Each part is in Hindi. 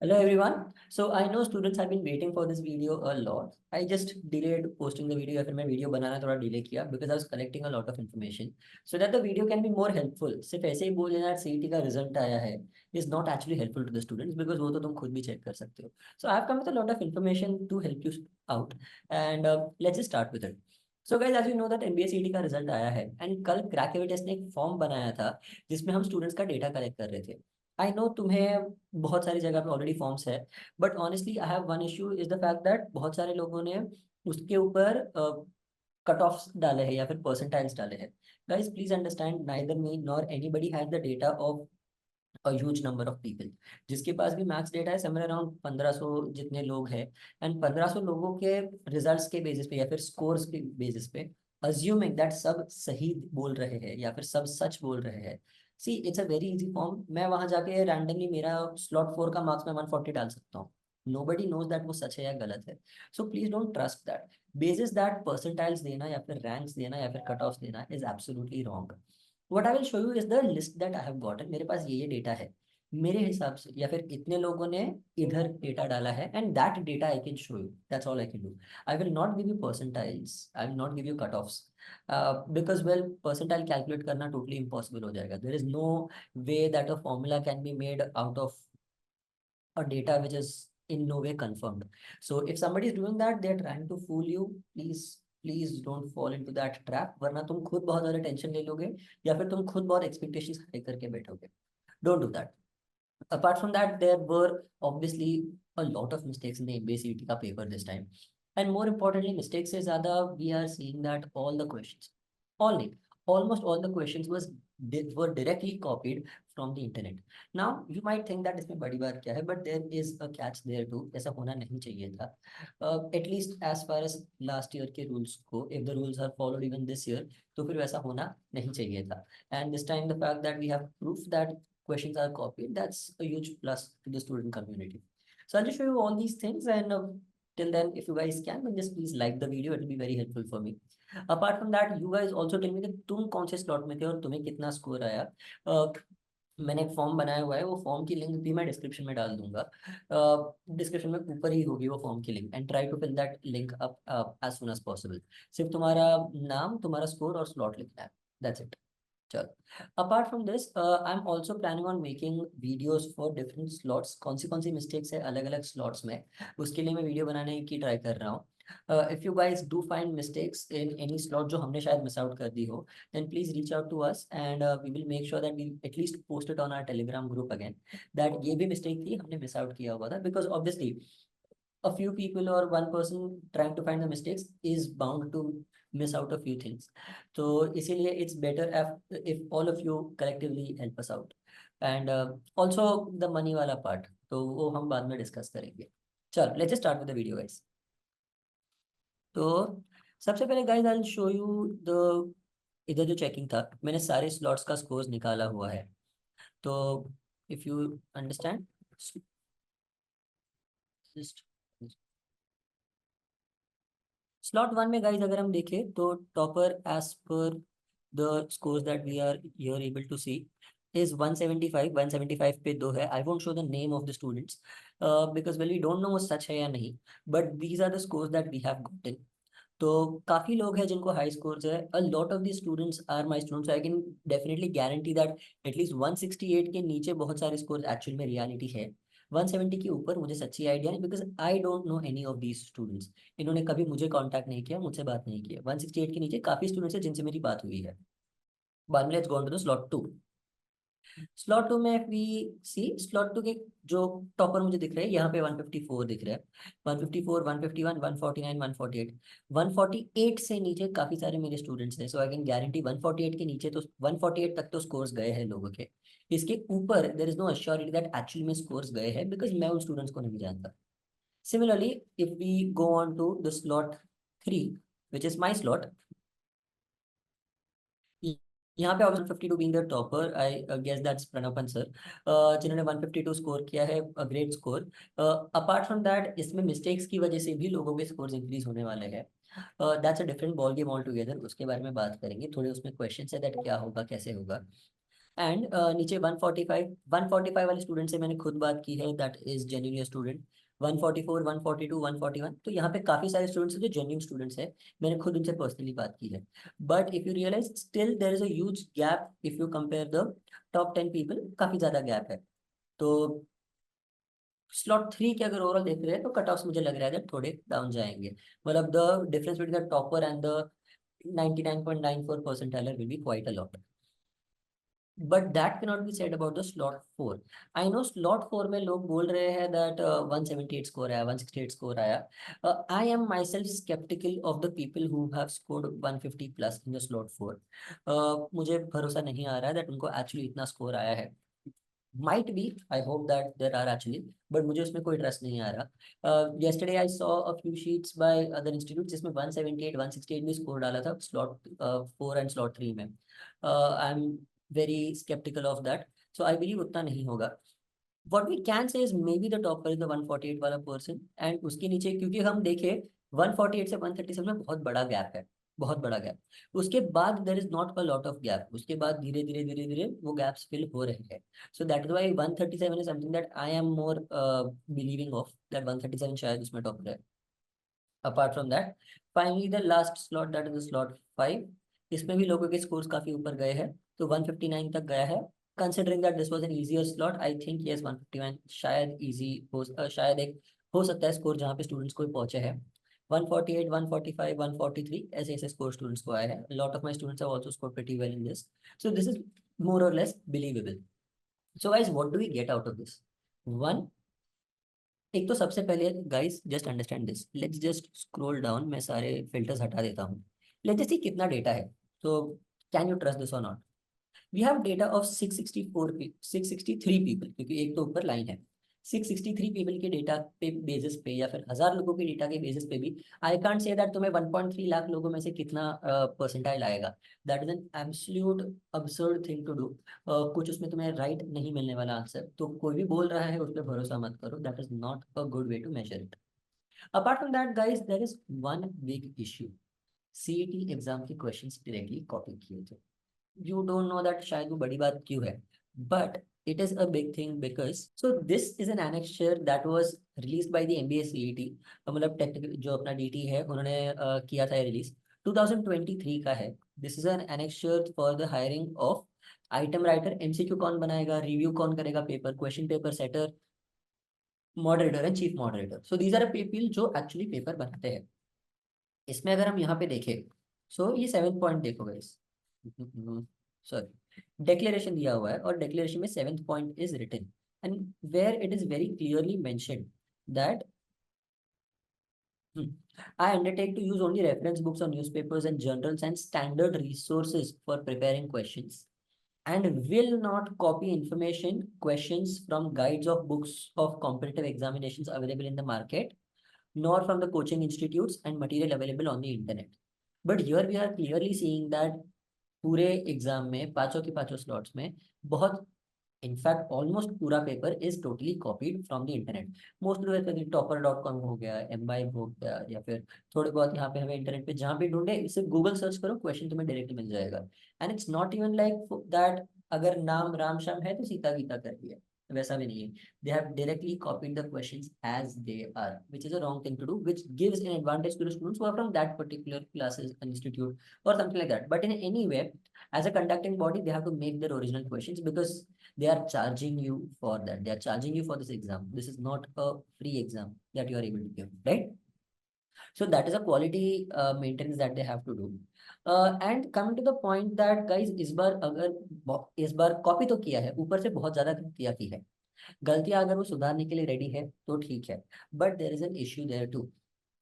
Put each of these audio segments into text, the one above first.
Hello everyone. So I know students have been waiting for this video a lot. I just delayed posting the video या फिर मैं वीडियो बनाना थोड़ा डिले किया because I was collecting a lot of information so that the video can be more helpful. सिर्फ ऐसे ही बोल देना सीईटी का रिजल्ट आया है is not actually helpful to the students because वो तो तुम खुद भी चेक कर सकते हो. So I have come with a lot of information to help you out and let's just start with it. So guys, as you know that MBA CET का रिजल्ट आया है and कल क्रैक ने एक फॉर्म बनाया था जिसमें हम स्टूडेंट्स का डेटा कलेक्ट कर रहे थे. आई नो तुम्हें बहुत सारी जगह पे ऑलरेडी फॉर्म्स है but honestly I have one issue is the fact that बहुत सारे लोगों ने उसके ऊपर कट ऑफ्स डाले हैं या फिर परसेंटाइल्स डाले हैं. Guys please understand neither me nor anybody has the data of a huge number of people. जिसके पास भी मैथ्स डेटा है समवेयर अराउंड 1500 जितने लोग हैं एंड 1500 लोगों के रिजल्ट्स के बेसिस पे या फिर स्कोर्स के बेसिस पे अज्यूमिंग दैट सब सही बोल रहे हैं या फिर सब सच बोल रहे हैं. See it's a very easy form. मैं वहां जाके रैंडमली मेरा स्लॉट 4 का मार्क्स में 140 डाल सकता हूँ. नोबडी नोज दैट वो सच है या गलत है. So please don't trust that. Basis that percentiles देना या फिर रैंक्स देना या फिर कट ऑफ देना is absolutely wrong. What I will show you is the list that I have gotten. मेरे पास ये डेटा है मेरे हिसाब से या फिर इतने लोगों ने इधर डेटा डाला है and that data I can show you. That's all I can do. I will not give you percentiles. I will not give you cut offs because well percentile calculate करना टोटली इम्पॉसिबल हो जाएगा. There is no way that a formula can be made out of a data which is in no way confirmed. So if somebody is doing that, they're trying to fool you. Please don't fall into that trap. वरना तुम खुद बहुत ज्यादा टेंशन ले लोगे या फिर तुम खुद बहुत एक्सपेक्टेशंस हाई करके बैठोगे. Don't do that. Apart from that, there were obviously a lot of mistakes in the MBA CET का paper this time. And more importantly, mistakes से ज़्यादा we are seeing that all the questions, all नहीं, almost all the questions were directly copied from the internet. Now you might think that इसमें बड़ी बात क्या है, but there is a catch there too. ऐसा होना नहीं चाहिए था. At least as far as last year के rules को, if the rules are followed even this year, तो फिर वैसा होना नहीं चाहिए था. And this time the fact that we have proof that questions are copied, that's a huge plus to the student community. So I'll just show you all these things and till then if you guys can then just please like the video, it will be very helpful for me. Apart from that you guys also tell me कि तुम कौन से slot में थे और तुम्हें कितना score आया. uh, मैंने एक फॉर्म बनाया हुआ है. वो फॉर्म की लिंक भी मैं डिस्क्रिप्शन में डाल दूंगा. डिस्क्रिप्शन में ऊपर ही होगी वो फॉर्म की link and try to fill that link up as soon as possible. सिर्फ तुम्हारा नाम तुम्हारा स्कोर और स्लॉट लिखना है. That's it. चलो. Apart from this I am also planning on making videos for different slots. कौन सी मिस्टेक्स है अलग अलग स्लॉट्स में उसके लिए मैं वीडियो बनाने की ट्राई कर रहा हूँ. If you guys do find mistakes in any slot जो हमने शायद मिस आउट कर दी हो then please reach out to us and we will make sure that we at least post it on our telegram group again that ये भी mistake थी हमने miss out किया हुआ था because obviously a few people or one person trying to find the mistakes is bound to miss out a few things. तो इसीलिए it's better if all of you collectively help us out and also the money वाला part तो वो हम बाद में discuss करेंगे. चलो let's just start with the video guys. तो सबसे पहले guys I'll show you the इधर जो चेकिंग था मैंने सारे स्लॉट्स का स्कोर्स निकाला हुआ है. तो इफ यू अंडरस्टैंड स्लॉट 1 में गाइस अगर हम देखें तो topper as per the scores that we are here able to see is 175. 175 पे दो है. I won't show the name of the students because well we don't know वो सच है या नहीं but these are the scores that we have gotten. तो काफी लोग हैं जिनको हाई स्कोर्स है. A lot of the students are my students. I can definitely guarantee that at least 168 के नीचे बहुत सारे स्कोर्स एक्चुअल में रियलिटी है. 170 के ऊपर मुझे सच्ची आइडिया नहीं because I don't know any of these students. इन्होंने कभी मुझे कांटेक्ट नहीं किया मुझसे बात नहीं किया. 168 के नीचे काफी स्टूडेंट्स हैं जिनसे मेरी बात हुई है. बाद में let's go on to the slot 2. Slot 2 में वी सी स्लॉट 2 के जो टॉपर मुझे दिख रहे हैं यहाँ पे 154 दिख रहा है. 154 151 149 148. 148 से नीचे काफी सारे मेरे स्टूडेंट्स हैं. सो आई कैन गारंटी 148 के नीचे तो 148 तक तो स्कोर्स गए हैं लोगों के. इसके ऊपर there is no assurity that actually में स्कोर्स गए हैं बिकॉज मैं उन स्टूडेंट्स को नहीं जानता. Similarly if we go on to the slot 3 which is my slot. यहाँ पे option 52 being the topper I guess that's Pranavan sir जिन्होंने 152 स्कोर किया है. Great score. Apart from that इसमें मिस्टेक्स की वजह से भी लोगों के स्कोर्स इंक्रीज होने वाले हैं. That's a different ball game all together. उसके बारे में बात करेंगे. थोड़े उसमें क्वेश्चन है दैट क्या होगा कैसे होगा. एंड नीचे 145 वाले स्टूडेंट से मैंने खुद बात की है, दैट इज जेन्युइन स्टूडेंट। 144, 142, 141, तो यहाँ पे काफी सारे स्टूडेंट्स हैं जो जेन्युइन स्टूडेंट्स हैं, मैंने खुद उनसे पर्सनली बात की है। But if you realize still there is a huge gap if you compare the top 10 people, काफी ज्यादा गैप है। तो स्लॉट 3 के अगर ओवरऑल देख रहे हैं तो कट ऑफ मुझे लग रहा है that थोड़े डाउन जाएंगे, मतलब the difference between the topper and the 99.94 percentiler will be quite a lot. But that cannot be said about the slot 4। I know slot 4 में लोग बोल रहे हैं दैट 178 स्कोर आया, 168 स्कोर आया। I am myself skeptical of the people who have scored 150 plus in the slot 4। मुझे भरोसा नहीं आ रहा है दैट उनको एक्चुअली इतना स्कोर आया है। Might be, I hope that there are actually, but मुझे उसमें कोई ट्रस्ट नहीं आ रहा। yesterday I saw a few sheets by other institute जिसमें 178 168 भी स्कोर डाला था स्लॉट 4 एंड स्लॉट 3 में। I am very skeptical of that, so I believe उतना नहीं होगा। what we can say is maybe the topper is the 148 वाला पर्सन, एंड उसके नीचे क्योंकि हम देखे 148 से 137 में बहुत बड़ा गैप है, बहुत बड़ा गैप। उसके बाद there is not a lot of gap, उसके बाद धीरे धीरे धीरे धीरे वो गैप्स फिल हो रहे हैं। So that is why 137 is something that I am more believing of, that 137 शायद उसमें टॉपर है। Apart from that, finally the last slot that is slot 5, इसमें भी लोगों के स्कोर्स काफी ऊपर गए हैं, तो 159 तक गया है। Considering that this was an easier slot, I think yes 151 शायद इजी हो, शायद एक हो सकता है स्कोर जहाँ पे स्टूडेंट्स को पहुंचे हैं। 148, 145, 143 ऐसे ऐसे स्कोर स्टूडेंट्स को आए हैं। Lot of my students have also scored pretty well in this, so this is more और less believable. So guys what do we get out of this? One, एक तो सबसे पहले guys just understand this, let's just scroll down, मैं सारे फिल्टर्स हटा देता हूँ। लेट्स जस्ट सी कितना डेटा है, तो कैन यू ट्रस्ट दिस और not? We have data of 663 people, क्योंकि एक तो ऊपर लाइन है। 663 पीपल के डेटा पे बेसिस पे या फिर 1000 लोगों के डेटा के बेसिस पे भी आई कांट से दैट तुम्हें 1.3 लाख लोगों में से कितना परसेंटाइल आएगा। That is an absolute absurd thing to do. कुछ उसमें तुम्हें राइट नहीं मिलने वाला आंसर, तो कोई भी बोल रहा है उस पर भरोसा मत करो, that is not a good way to measure it. Apart from that guys there is one big issue, CET exam के क्वेश्चंस डायरेक्टली कॉपी किए थे। you don't know that शायद वो बड़ी बात क्यों है, but it is a big thing because so this is an annexure that was released by the MBA CET, मतलब टेक्निकल जो अपना DT है उन्होंने किया था रिलीज 2023 का है। This is an annexure for the hiring of item writer, MCQ कौन बनाएगा, रिव्यू कौन करेगा paper, question paper setter, moderator and chief moderator. So these are people जो एक्चुअली पेपर बनाते हैं। इसमें अगर हम यहाँ पे देखें, सो ये 7 पॉइंट देखो गाइस, सॉरी डिक्लेरेशन दिया हुआ है और डिक्लेरेशन में 7th point is written and where it is very clearly mentioned that I undertake to use only reference books or newspapers and journals and standard resources for preparing questions, and will not copy information, questions from guides of books of competitive examinations available in the market, nor from the coaching institutes and material available on the internet. But here we are clearly seeing that पूरे एग्जाम में पांचों के पांचों स्लॉट्स में बहुत, इनफैक्ट ऑलमोस्ट पूरा paper is totally copied from the internet. Most टॉपर.com हो गया, M5 हो गया, या फिर थोड़े बहुत यहाँ पे हमें इंटरनेट पे जहाँ भी ढूंढे इसे गूगल सर्च करो, क्वेश्चन तुम्हें डायरेक्टली मिल जाएगा। And it's not even like that अगर नाम राम श्याम है तो सीता गीता कर दिया, वैसा भी नहीं है। They have directly copied the questions as they are, which is a wrong thing to do, which gives an advantage to the students who are from that particular classes and institute or something like that. But in any way, as a conducting body, they have to make their original questions because they are charging you for that. They are charging you for this exam. This is not a free exam that you are able to give, right? So that is a quality maintenance that they have to do. And coming to the point that guys, इस बार कॉपी तो किया है, ऊपर से बहुत ज्यादा गलतियां की है। गलतियां अगर वो सुधारने के लिए रेडी है तो ठीक है, but there is an issue there too.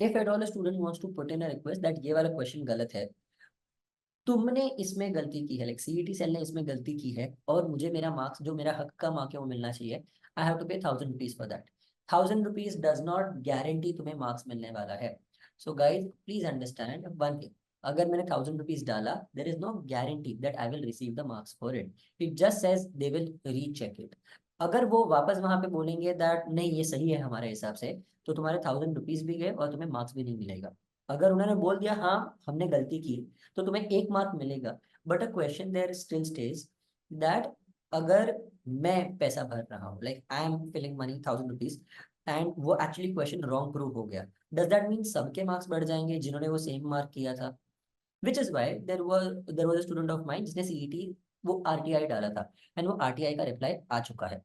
If at all a student wants to put in a request that ये वाला क्वेश्चन गलत है, तुमने इसमें गलती की है, लाइक सीईटी सेल ने इसमें गलती की है और मुझे मेरा मार्क्स जो मेरा हक का मार्क है वो मिलना चाहिए, I have to pay 1000 rupees for that. 1000 rupees does not guarantee तुम्हें मार्क्स मिलने वाला है। So guys please understand one thing, अगर मैंने 1000 रुपीज डाला there is no guarantee that I will receive the marks for it. It just says they will recheck it. अगर वो वापस वहां पे बोलेंगे दैट नहीं ये सही है हमारे हिसाब से, तो तुम्हारे 1000 रुपीज भी गए और तुम्हें मार्क्स भी नहीं मिलेगा। अगर उन्होंने बोल दिया हाँ हमने गलती की, तो तुम्हें 1 मार्क मिलेगा, but a question there still stays that अगर मैं पैसा भर रहा हूँ, like I am filling money 1000 rupees, and वो एक्चुअली क्वेश्चन रॉन्ग प्रूव हो गया, डज दैट मीन सबके मार्क्स बढ़ जाएंगे जिन्होंने वो सेम मार्क किया था? Which is why there was a student of mine जिसने सीईटी वो आरटीआई डाला था, एंड वो आरटीआई का रिप्लाई आ चुका है।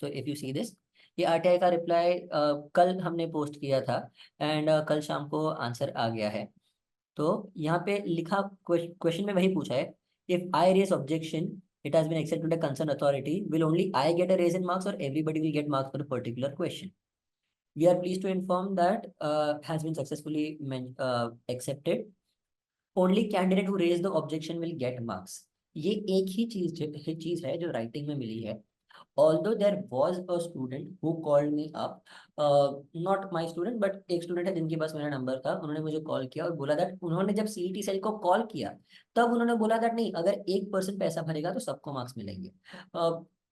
तो इफ यू सी दिस, ये आरटीआई का रिप्लाई कल हमने पोस्ट किया था, एंड कल शाम को आंसर आ गया है। तो यहाँ पे लिखा, क्वेश्चन में वही पूछा है, if I raise objection it has been accepted to the concern authority, will only I get a raise in marks और everybody will get marks for a particular question? We are pleased to inform that has been successfully accepted. Only candidate who raise the objection will get marks. ये एक ही चीज है जो राइटिंग में मिली है। Although there was a student who called me up, not my student but एक student है जिनके पास मेरा नंबर था, उन्होंने मुझे कॉल किया और बोला that उन्होंने जब सीईटी सेल को कॉल किया तब उन्होंने बोला that नहीं, अगर 1% पैसा भरेगा तो सबको मार्क्स मिलेंगे।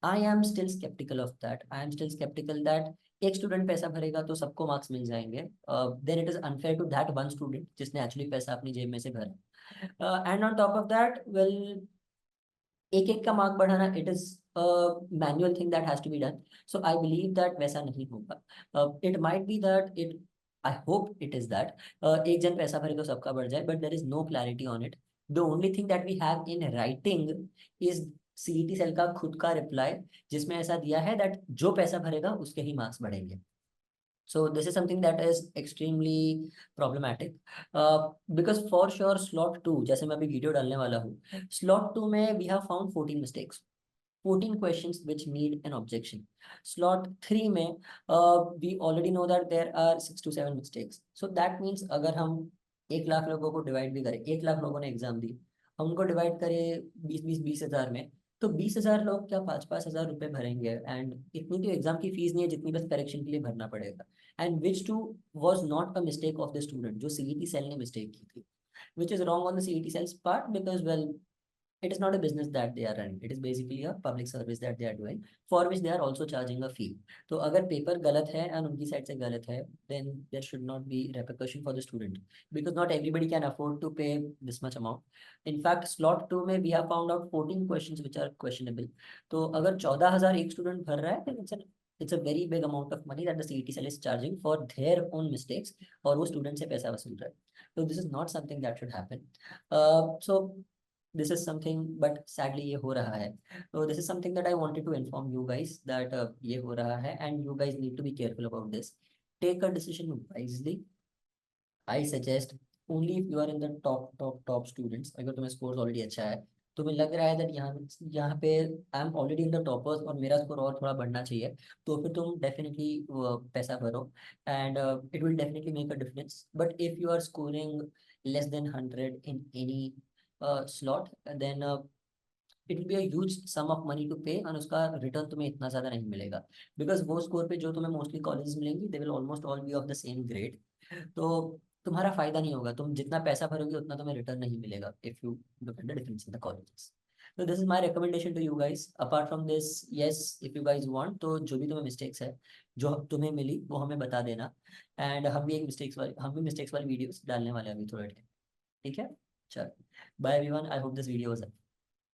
I am still sceptical of that, I am still sceptical that एक स्टूडेंट पैसा भरेगा तो सबको मार्क्स मिल जाएंगे। Then it is unfair to that one student जिसने एक्चुअली पैसा अपनी जेब में से भरा। And on top of that, well, एक एक का मार्क बढ़ाना, it is manual thing that has to be done. So I believe that वैसा नहीं होगा। It might B that it, I hope it is that एक जन पैसा भरे तो सबका बढ़ जाए, but there is no clarity on it. The only thing that we have in writing is CET cell का खुद का रिप्लाई, जिसमें ऐसा दिया है दैट जो पैसा भरेगा उसके ही मार्क्स बढ़ेंगे। So this is something that is extremely problematic, because for sure slot 2, जैसे मैं अभी वीडियो डालने वाला हूँ, slot 2 में we have found 14 mistakes, 14 questions which need an objection. Slot 3 में we already know that there are 6 to 7 mistakes. So that means अगर हम 1 लाख लोगों को डिवाइड भी करें, 1 लाख लोगों ने एग्जाम दी, हम उनको डिवाइड करें 20,000 में, तो 20,000 लोग क्या 5,000 रुपए भरेंगे? एंड इतनी तो एग्जाम की फीस नहीं है जितनी बस करेक्शन के लिए भरना पड़ेगा। And which too was not a mistake of the student, जो सीईटी सेल ने मिस्टेक की थी, which is wrong on the CET cells part, because well, it is not a business that they are running, it is basically a public service that they are doing, for which they are also charging a fee. तो अगर पेपर गलत है and उनकी साइड से गलत है, then there should not be repercussion for the student, because not everybody can afford to pay this much amount. In fact, slot 2 में we have found out 14 questions which are questionable. तो अगर 14,000 एक स्टूडेंट भर रहा है, then it's a very big amount of money that the CET cell is charging for their own mistakes, और वो स्टूडेंट से पैसा वसूल रहा है। तो this is not something that should happen. So this is something, but sadly ये हो रहा है। So this is something that I wanted to inform you guys that ये हो रहा है, and you guys need to be careful about this. Take a decision wisely. I suggest only if you are in the top students. अगर तुम्हें scores already अच्छा है, तुम्हें लग रहा है that यहाँ पे I am already in the toppers और मेरा score और थोड़ा बढ़ना चाहिए, तो फिर तुम definitely पैसा भरो, and it will definitely make a difference. But if you are scoring less than 100 in any slot, then it will be a huge sum of money to pay, और उसका रिटर्न तुम्हें इतना ज्यादा नहीं मिलेगा, बिकॉज वो स्कोर पे जो तुम्हें मोस्टली कॉलेजेस मिलेंगी, they will almost all B of the same grade. तो तुम्हारा फायदा नहीं होगा, तुम जितना पैसा भरोगे उतना तुम्हें रिटर्न नहीं मिलेगा if you look at the difference in the colleges. तो this is my recommendation to you guys. Apart from this, yes, if you guys want, तो जो भी तुम्हें मिस्टेक्स है जो तुम्हें मिली वो हमें बता देना, एंड हम भी मिस्टेक्स वाली वीडियोस डालने वाले हैं अभी थोड़े टाइम। ठीक है, चलो, bye everyone, I hope this video was